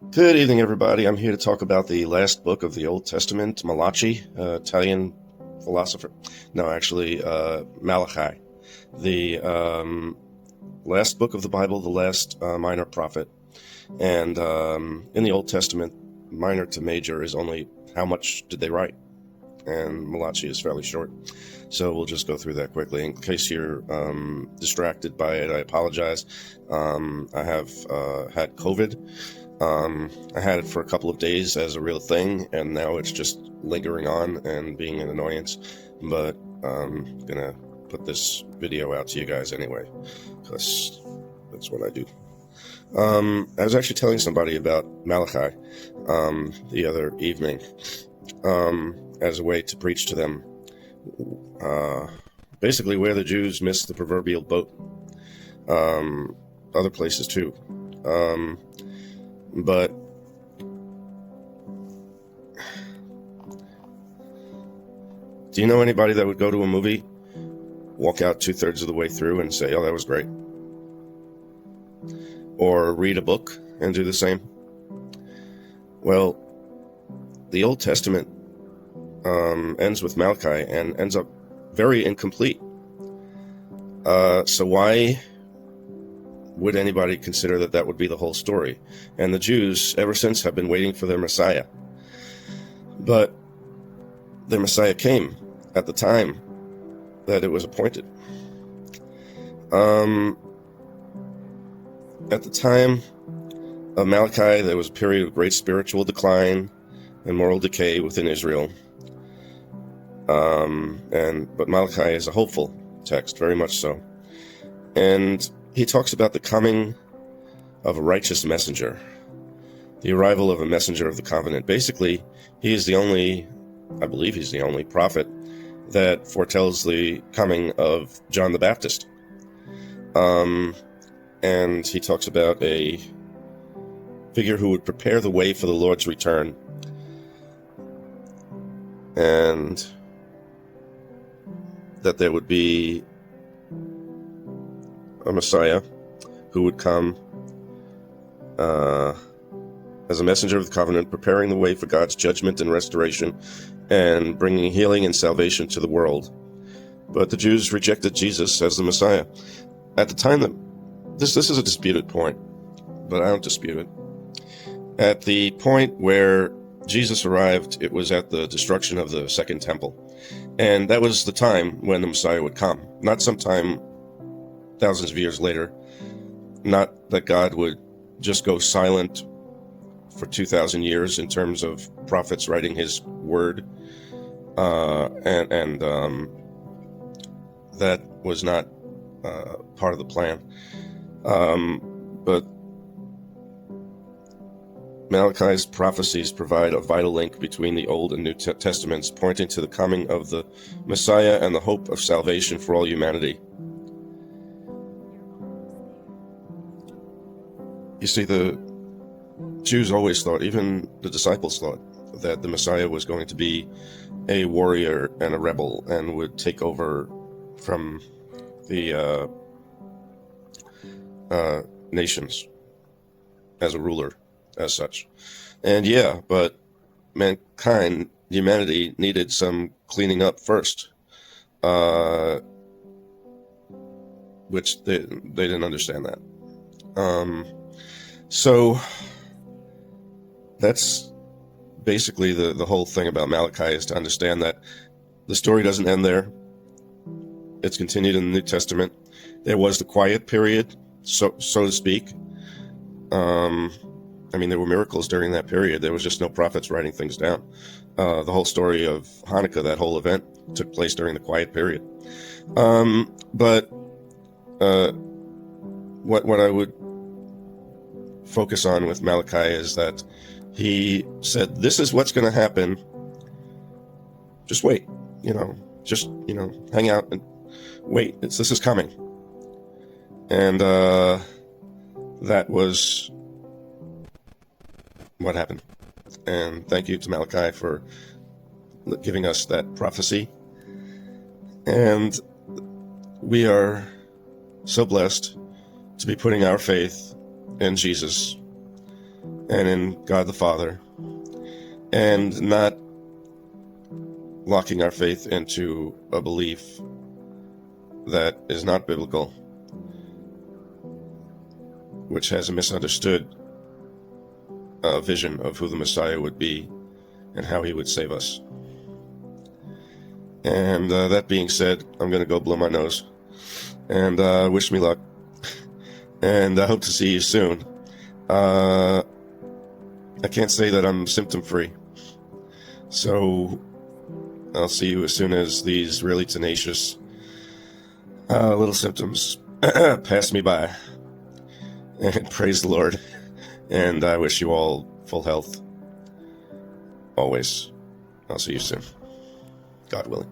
Good evening, everybody. I'm here to talk about the last book of the Old Testament, Malachi, Italian philosopher. No, actually, Malachi, the last book of the Bible, the last minor prophet. And in the Old Testament, minor to major is only how much did they write? And Malachi is fairly short. So we'll just go through that quickly. In case you're distracted by it, I apologize. I have had COVID. I had it for a couple of days as a real thing, and now it's just lingering on and being an annoyance. But I'm gonna put this video out to you guys anyway, because that's what I do. I was actually telling somebody about Malachi the other evening as a way to preach to them basically where the Jews missed the proverbial boat. Other places too. But do you know anybody that would go to a movie, walk out 2/3 of the way through and say, oh, that was great? Or read a book and do the same? Well, the Old Testament ends with Malachi and ends up very incomplete. So why would anybody consider that that would be the whole story? And the Jews, ever since, have been waiting for their Messiah. But their Messiah came at the time that it was appointed. At the time of Malachi, there was a period of great spiritual decline and moral decay within Israel. But Malachi is a hopeful text, very much so. And he talks about the coming of a righteous messenger, the arrival of a messenger of the covenant. Basically, he is the only, I believe he's the only prophet that foretells the coming of John the Baptist. And he talks about a figure who would prepare the way for the Lord's return. And that there would be a Messiah who would come as a messenger of the covenant, preparing the way for God's judgment and restoration, and bringing healing and salvation to the world. But the Jews rejected Jesus as the Messiah. At the time that this is a disputed point, but I don't dispute it. At the point where Jesus arrived, it was at the destruction of the Second Temple. And that was the time when the Messiah would come, not sometime thousands of years later. Not that God would just go silent for 2,000 years in terms of prophets writing his word. And that was not part of the plan. But Malachi's prophecies provide a vital link between the Old and New Testaments, pointing to the coming of the Messiah and the hope of salvation for all humanity. You see, the Jews always thought, even the disciples thought, that the Messiah was going to be a warrior and a rebel and would take over from the nations as a ruler, as such. And yeah, but mankind, humanity, needed some cleaning up first, which they didn't understand that. So that's basically the whole thing about Malachi, is to understand that the story doesn't end there. It's continued in the New Testament. There was the quiet period, so to speak. I mean, there were miracles during that period. There was just no prophets writing things down. The whole story of Hanukkah, that whole event, took place during the quiet period. But what I would focus on with Malachi is that he said, this is what's going to happen. Just wait, hang out and wait. This is coming. And that was what happened. And thank you to Malachi for giving us that prophecy. And we are so blessed to be putting our faith in Jesus and in God the Father, and not locking our faith into a belief that is not biblical, which has a misunderstood vision of who the Messiah would be and how he would save us. And that being said, I'm going to go blow my nose, and wish me luck, and I hope to see you soon. I can't say that I'm symptom-free, so I'll see you as soon as these really tenacious little symptoms pass me by. And praise the Lord. And I wish you all full health. Always. I'll see you soon. God willing.